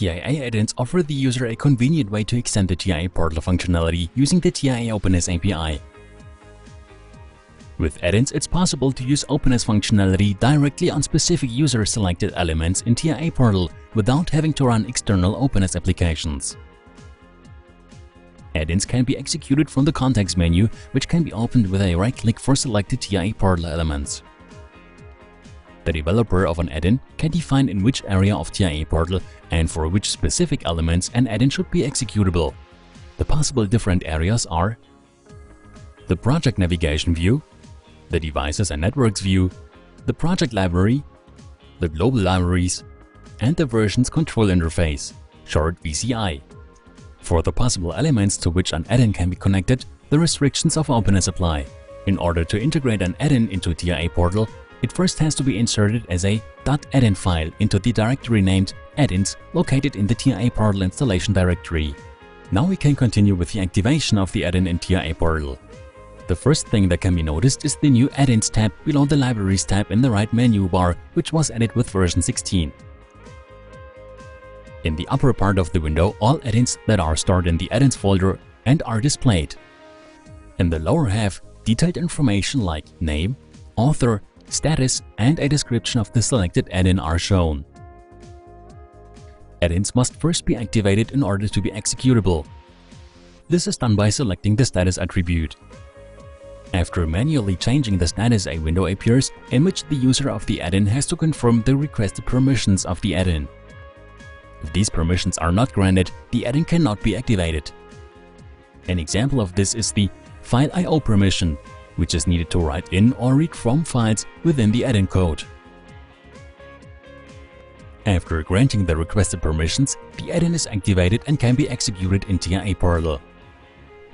TIA add-ins offer the user a convenient way to extend the TIA portal functionality using the TIA openness API. With add-ins, it's possible to use openness functionality directly on specific user-selected elements in TIA portal without having to run external openness applications. Add-ins can be executed from the context menu, which can be opened with a right-click for selected TIA portal elements. The developer of an add-in can define in which area of TIA portal and for which specific elements an add-in should be executable. The possible different areas are the project navigation view, the devices and networks view, the project library, the global libraries, and the versions control interface, short VCI. For the possible elements to which an add-in can be connected, the restrictions of openness apply. In order to integrate an add-in into TIA portal, it first has to be inserted as a .addin file into the directory named add-ins located in the TIA portal installation directory. Now we can continue with the activation of the add-in in TIA portal. The first thing that can be noticed is the new add-ins tab below the libraries tab in the right menu bar, which was added with version 16. In the upper part of the window, all add-ins that are stored in the add-ins folder and are displayed. In the lower half, detailed information like name, author, status, and a description of the selected add-in are shown. Add-ins must first be activated in order to be executable. This is done by selecting the status attribute. After manually changing the status, a window appears in which the user of the add-in has to confirm the requested permissions of the add-in. If these permissions are not granted, the add-in cannot be activated. An example of this is the File I/O permission, which is needed to write in or read from files within the add-in code. After granting the requested permissions, the add-in is activated and can be executed in TIA portal.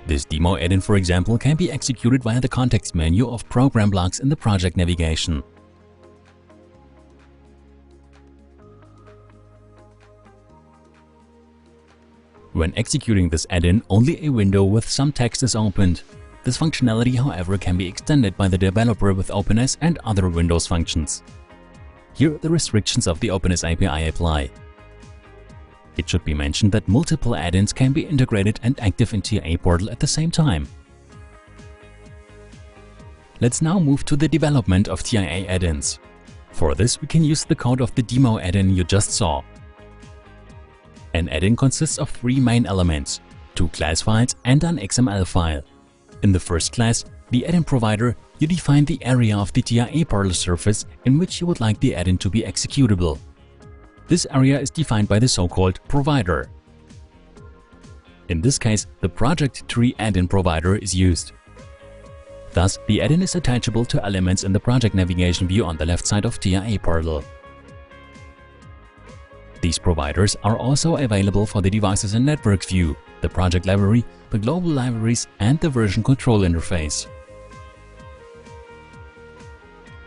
This demo add-in, for example, can be executed via the context menu of program blocks in the project navigation. When executing this add-in, only a window with some text is opened. This functionality, however, can be extended by the developer with openness and other Windows functions. Here, the restrictions of the openness API apply. It should be mentioned that multiple add-ins can be integrated and active in TIA portal at the same time. Let's now move to the development of TIA add-ins. For this, we can use the code of the demo add-in you just saw. An add-in consists of three main elements, two class files and an XML file. In the first class, the add-in provider, you define the area of the TIA portal surface in which you would like the add-in to be executable. This area is defined by the so-called provider. In this case, the project tree add-in provider is used. Thus, the add-in is attachable to elements in the project navigation view on the left side of TIA portal. These providers are also available for the devices and networks view, the project library, the global libraries, and the version control interface.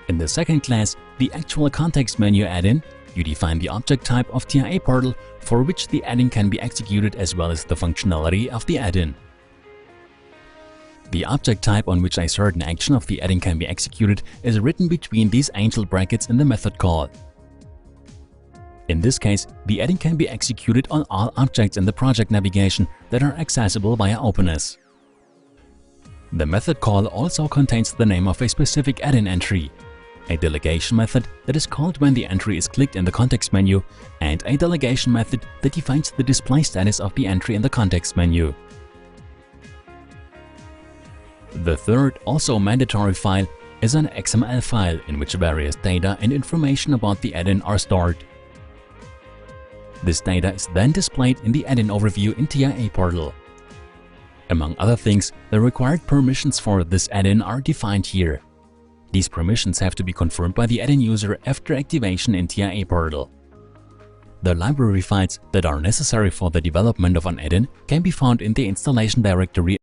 In the second class, the actual context menu add-in, you define the object type of TIA portal for which the add-in can be executed as well as the functionality of the add-in. The object type on which a certain action of the add-in can be executed is written between these angel brackets in the method call. In this case, the add-in can be executed on all objects in the project navigation that are accessible via openness. The method call also contains the name of a specific add-in entry, a delegation method that is called when the entry is clicked in the context menu, and a delegation method that defines the display status of the entry in the context menu. The third, also mandatory file is an XML file in which various data and information about the add-in are stored. This data is then displayed in the add-in overview in TIA portal. Among other things, the required permissions for this add-in are defined here. These permissions have to be confirmed by the add-in user after activation in TIA portal. The library files that are necessary for the development of an add-in can be found in the installation directory